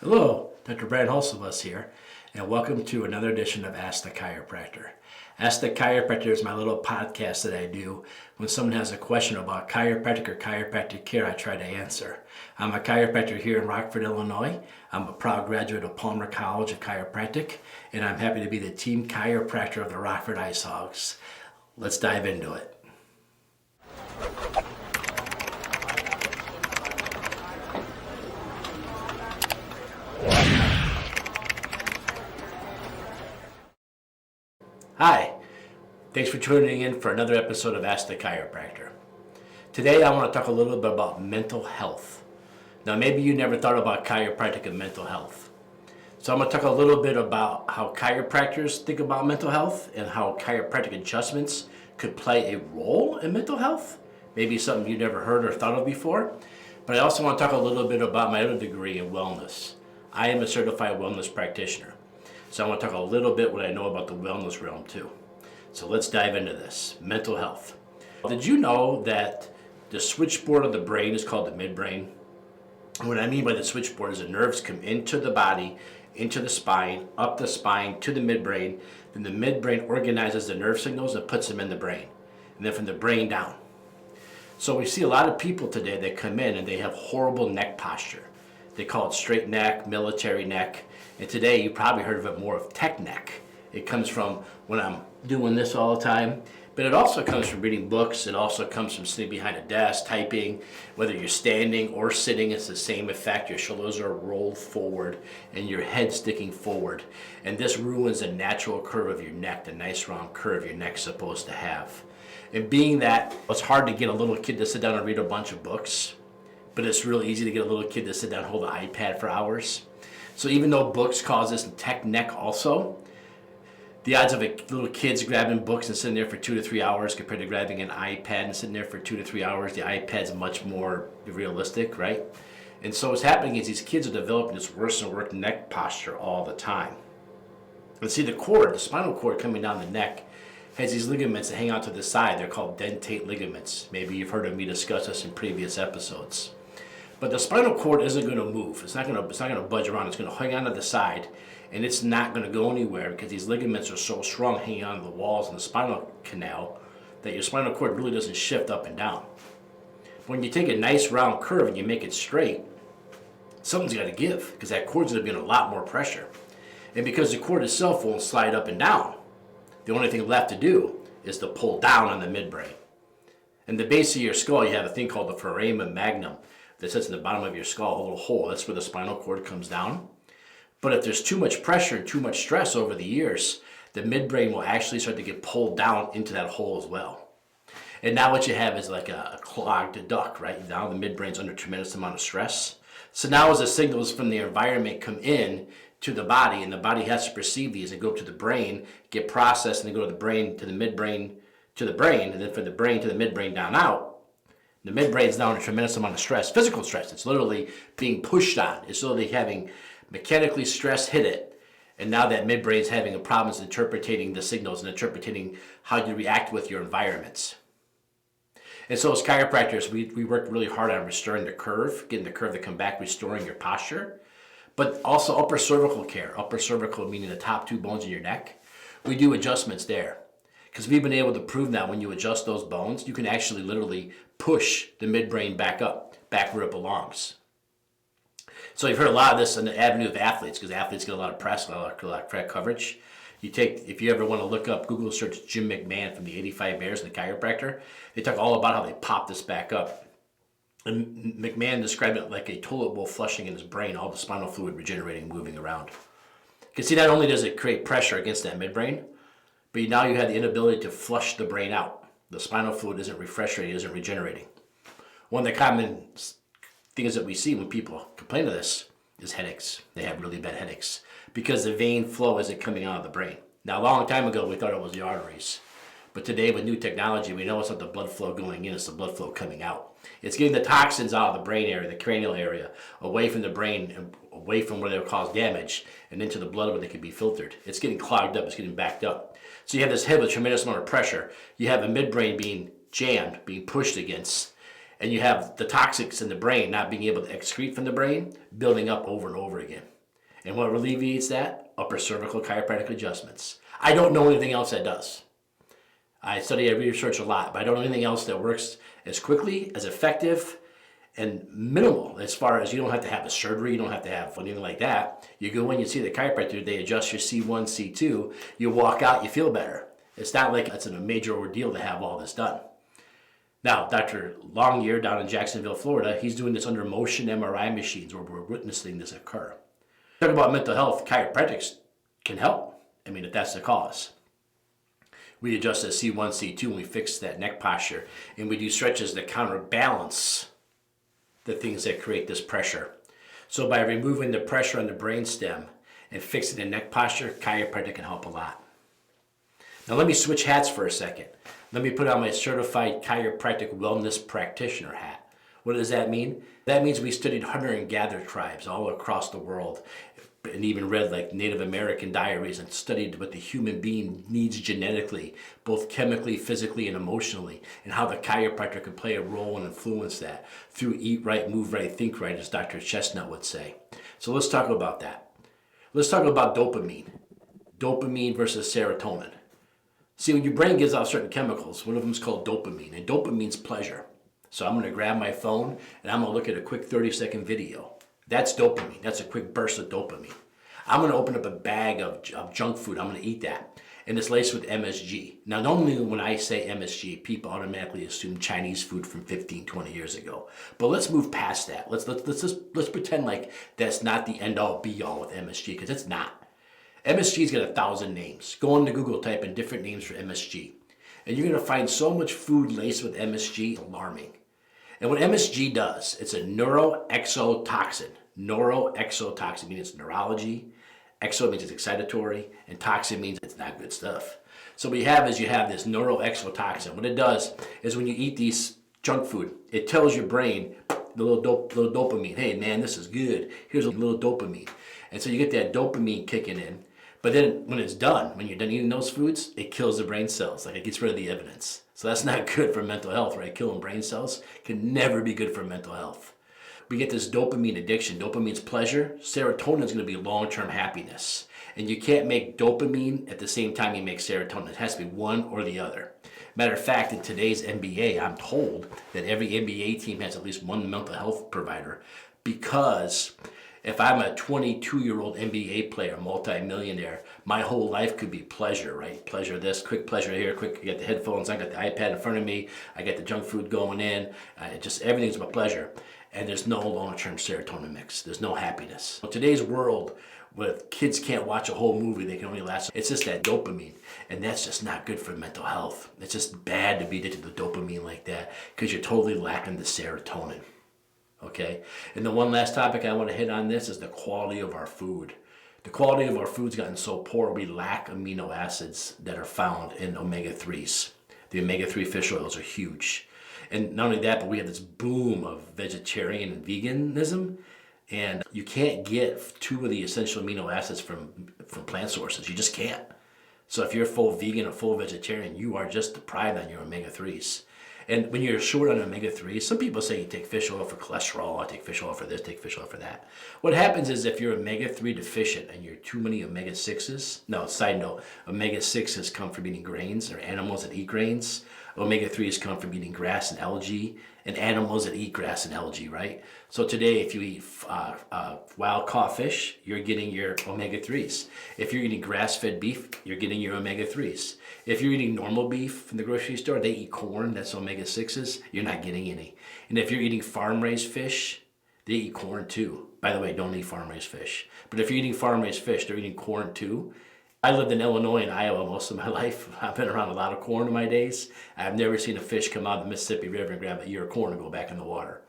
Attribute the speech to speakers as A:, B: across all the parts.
A: Hello, Dr. Brad Hulsebus here, and welcome to another edition of Ask the Chiropractor. Ask the Chiropractor is my little podcast that I do when someone has a question about chiropractic or chiropractic care. I try to answer. I'm a chiropractor here in Rockford, Illinois. I'm a proud graduate of Palmer College of Chiropractic, and I'm happy to be the team chiropractor of the Rockford Ice Hogs. Let's dive into it. Hi, thanks for tuning in for another episode of Ask the Chiropractor. Today I want to talk a little bit about mental health. Now maybe you never thought about chiropractic and mental health. So I'm going to talk a little bit about how chiropractors think about mental health and how chiropractic adjustments could play a role in mental health. Maybe something you never heard or thought of before. But I also want to talk a little bit about my other degree in wellness. I am a certified wellness practitioner. So I want to talk a little bit what I know about the wellness realm too. So let's dive into this. Mental health. Did you know that the switchboard of the brain is called the midbrain? What I mean by the switchboard is the nerves come into the body, into the spine, up the spine to the midbrain. Then the midbrain organizes the nerve signals and puts them in the brain. And then from the brain down. So we see a lot of people today that come in and they have horrible neck posture. They call it straight neck, military neck. And today you probably heard of it more of tech neck. It comes from when I'm doing this all the time, but it also comes from reading books. It also comes from sitting behind a desk, typing. Whether you're standing or sitting, it's the same effect. Your shoulders are rolled forward and your head sticking forward. And this ruins the natural curve of your neck, the nice round curve your neck's supposed to have. And being that it's hard to get a little kid to sit down and read a bunch of books, but it's real easy to get a little kid to sit down and hold an iPad for hours. So even though books cause this tech neck also, the odds of little kids grabbing books and sitting there for 2 to 3 hours compared to grabbing an iPad and sitting there for 2 to 3 hours, the iPad's much more realistic, right? And so what's happening is these kids are developing this worse and worse neck posture all the time. And see, the spinal cord coming down the neck has these ligaments that hang out to the side. They're called dentate ligaments. Maybe you've heard of me discuss this in previous episodes. But the spinal cord isn't going to move. It's not going to budge around. It's going to hang on to the side, and it's not going to go anywhere because these ligaments are so strong hanging on to the walls in the spinal canal that your spinal cord really doesn't shift up and down. When you take a nice round curve and you make it straight, something's got to give because that cord's going to be under a lot more pressure. And because the cord itself won't slide up and down, the only thing left to do is to pull down on the midbrain. In the base of your skull, you have a thing called the foramen magnum that sits in the bottom of your skull, a little hole. That's where the spinal cord comes down. But if there's too much pressure and too much stress over the years, the midbrain will actually start to get pulled down into that hole as well. And now what you have is like a clogged duct, right? Now the midbrain's under a tremendous amount of stress. So now as the signals from the environment come in to the body, and the body has to perceive these and go up to the brain, get processed, and then go to the brain, to the midbrain, to the brain, and then from the brain to the midbrain down out. The midbrain is now under a tremendous amount of stress, physical stress. It's literally being pushed on. It's literally having mechanically stress hit it. And now that midbrain is having a problem interpreting the signals and interpreting how you react with your environments. And so as chiropractors, we work really hard on restoring the curve, getting the curve to come back, restoring your posture, but also upper cervical care. Upper cervical meaning the top 2 bones in your neck. We do adjustments there. Because we've been able to prove now when you adjust those bones, you can actually literally push the midbrain back up, back where it belongs. So you've heard a lot of this in the avenue of athletes, because athletes get a lot of press, a lot of press coverage. If you ever want to look up, Google search Jim McMahon from the 85 Bears and the chiropractor, they talk all about how they pop this back up. And McMahon described it like a toilet bowl flushing in his brain, all the spinal fluid regenerating, moving around. Because see, not only does it create pressure against that midbrain, but now you have the inability to flush the brain out. The spinal fluid isn't refreshing, it isn't regenerating. One of the common things that we see when people complain of this is headaches. They have really bad headaches because the vein flow isn't coming out of the brain. Now, a long time ago, we thought it was the arteries. But today, with new technology, we know it's not the blood flow going in, it's the blood flow coming out. It's getting the toxins out of the brain area, the cranial area, away from the brain, and away from where they'll cause damage, and into the blood where they can be filtered. It's getting clogged up, it's getting backed up. So you have this head with a tremendous amount of pressure. You have a midbrain being jammed, being pushed against, And you have the toxics in the brain not being able to excrete from the brain, building up over and over again. And what alleviates that? Upper cervical chiropractic adjustments. I don't know anything else that does. I research a lot, but I don't know anything else that works as quickly, as effective, and minimal as far as you don't have to have a surgery, you don't have to have anything like that. You go in, you see the chiropractor, they adjust your C1, C2, you walk out, you feel better. It's not like it's a major ordeal to have all this done. Now, Dr. Longyear down in Jacksonville, Florida, he's doing this under motion MRI machines where we're witnessing this occur. Talk about mental health, chiropractics can help. I mean, if that's the cause. We adjust that C1, C2, and we fix that neck posture. And we do stretches that counterbalance the things that create this pressure. So by removing the pressure on the brainstem and fixing the neck posture, chiropractic can help a lot. Now let me switch hats for a second. Let me put on my certified chiropractic wellness practitioner hat. What does that mean? That means we studied hunter-and-gatherer tribes all across the world and even read like Native American diaries and studied what the human being needs genetically, both chemically, physically, and emotionally, and how the chiropractor could play a role and influence that through eat right, move right, think right, as Dr. Chestnut would say. So let's talk about that. Let's talk about dopamine. Dopamine versus serotonin. See, when your brain gives off certain chemicals, one of them is called dopamine, and dopamine's pleasure. So I'm going to grab my phone and I'm going to look at a quick 30-second video. That's dopamine. That's a quick burst of dopamine. I'm going to open up a bag of junk food. I'm going to eat that. And it's laced with MSG. Now, normally when I say MSG, people automatically assume Chinese food from 15, 20 years ago. But let's move past that. Let's pretend like that's not the end-all, be-all with MSG, because it's not. MSG's got 1,000 names. Go on to Google, type in different names for MSG. And you're going to find so much food laced with MSG, alarming. And what MSG does, it's a neuroexotoxin. Neuroexotoxin means it's neurology, exo means it's excitatory, and toxin means it's not good stuff. So what you have is you have this neuroexotoxin. What it does is when you eat these junk food, it tells your brain, the little dopamine, hey man, this is good. Here's a little dopamine. And so you get that dopamine kicking in. But then when it's done, when you're done eating those foods, it kills the brain cells. Like it gets rid of the evidence. So that's not good for mental health, right? Killing brain cells can never be good for mental health. We get this dopamine addiction. Dopamine's pleasure. Serotonin is going to be long-term happiness. And you can't make dopamine at the same time you make serotonin. It has to be one or the other. Matter of fact, in today's NBA, I'm told that every NBA team has at least one mental health provider, because if I'm a 22-year-old NBA player, multi-millionaire, my whole life could be pleasure, right? Pleasure this, quick pleasure here, quick, I got the headphones, I got the iPad in front of me, I got the junk food going in, just everything's about pleasure. And there's no long-term serotonin mix. There's no happiness. In today's world, where kids can't watch a whole movie, they can only last, it's just that dopamine. And that's just not good for mental health. It's just bad to be addicted to dopamine like that, because you're totally lacking the serotonin. Okay? And the one last topic I want to hit on this is the quality of our food. The quality of our food's gotten so poor, we lack amino acids that are found in omega-3s. The omega-3 fish oils are huge. And not only that, but we have this boom of vegetarian and veganism, and you can't get two of the essential amino acids from plant sources. You just can't. So if you're full vegan or full vegetarian, you are just deprived on your omega-3s. And when you're short on omega-3s, some people say you take fish oil for cholesterol, I take fish oil for this, take fish oil for that. What happens is if you're omega-3 deficient and you're too many omega-6s, no, side note, omega-6s come from eating grains, or animals that eat grains. Omega-3s come from eating grass and algae, and animals that eat grass and algae, right? So today, if you eat wild caught fish, you're getting your omega-3s. If you're eating grass-fed beef, you're getting your omega-3s. If you're eating normal beef from the grocery store, they eat corn, that's omega-6s, you're not getting any. And if you're eating farm-raised fish, they eat corn too. By the way, don't eat farm-raised fish. But if you're eating farm-raised fish, they're eating corn too. I lived in Illinois and Iowa most of my life. I've been around a lot of corn in my days. I've never seen a fish come out of the Mississippi River and grab a ear of corn and go back in the water.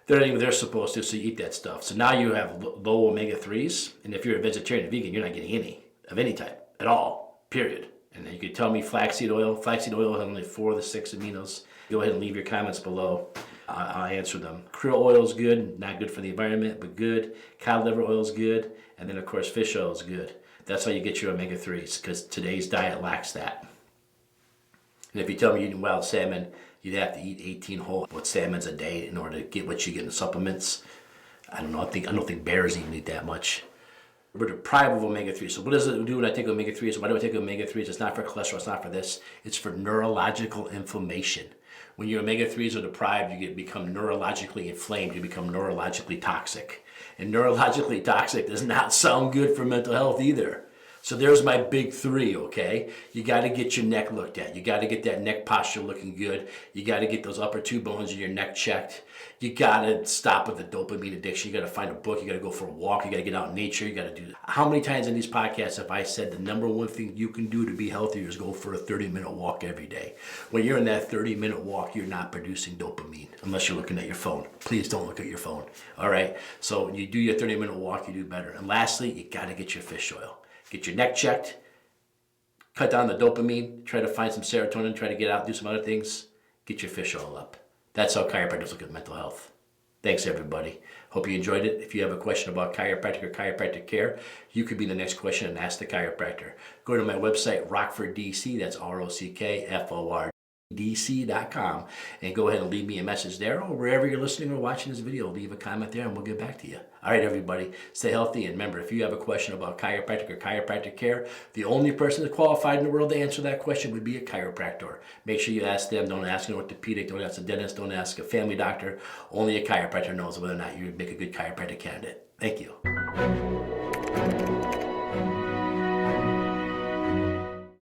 A: They're supposed to, so you eat that stuff. So now you have low omega-3s, and if you're a vegetarian or vegan, you're not getting any, of any type, at all, period. And then you could tell me flaxseed oil has only 4 of the 6 aminos. Go ahead and leave your comments below. I'll answer them. Krill oil is good, not good for the environment, but good. Cod liver oil is good, and then of course fish oil is good. That's how you get your omega-3s, because today's diet lacks that. And if you tell me you're eating wild salmon, You'd have to eat 18 whole salmons a day in order to get what you get in the supplements. I don't know. I don't think bears even eat that much. We're deprived of omega-3. So what does it do when I take omega-3s? Why do I take omega-3s? It's not for cholesterol. It's not for this. It's for neurological inflammation. When your omega-3s are deprived, you become neurologically inflamed. You become neurologically toxic. And neurologically toxic does not sound good for mental health either. So there's my big three, okay? You got to get your neck looked at. You got to get that neck posture looking good. You got to get those upper two bones in your neck checked. You got to stop with the dopamine addiction. You got to find a book. You got to go for a walk. You got to get out in nature. You got to do that. How many times in these podcasts have I said the number one thing you can do to be healthier is go for a 30-minute walk every day? When you're in that 30-minute walk, you're not producing dopamine unless you're looking at your phone. Please don't look at your phone, all right? So when you do your 30-minute walk, you do better. And lastly, you got to get your fish oil. Get your neck checked, cut down the dopamine, try to find some serotonin, try to get out, do some other things. Get your fish oil up. That's how chiropractors look at mental health. Thanks, everybody. Hope you enjoyed it. If you have a question about chiropractic or chiropractic care, you could be the next question and ask the chiropractor. Go to my website, Rockford, DC. That's ROCKFORD. DC.com, and go ahead and leave me a message there, or wherever you're listening or watching this video, leave a comment there and we'll get back to you. All right, everybody, stay healthy, and remember, if you have a question about chiropractic or chiropractic care, the only person that's qualified in the world to answer that question would be a chiropractor. Make sure you ask them. Don't ask an orthopedic, don't ask a dentist, don't ask a family doctor. Only a chiropractor knows whether or not you would make a good chiropractic candidate. Thank you.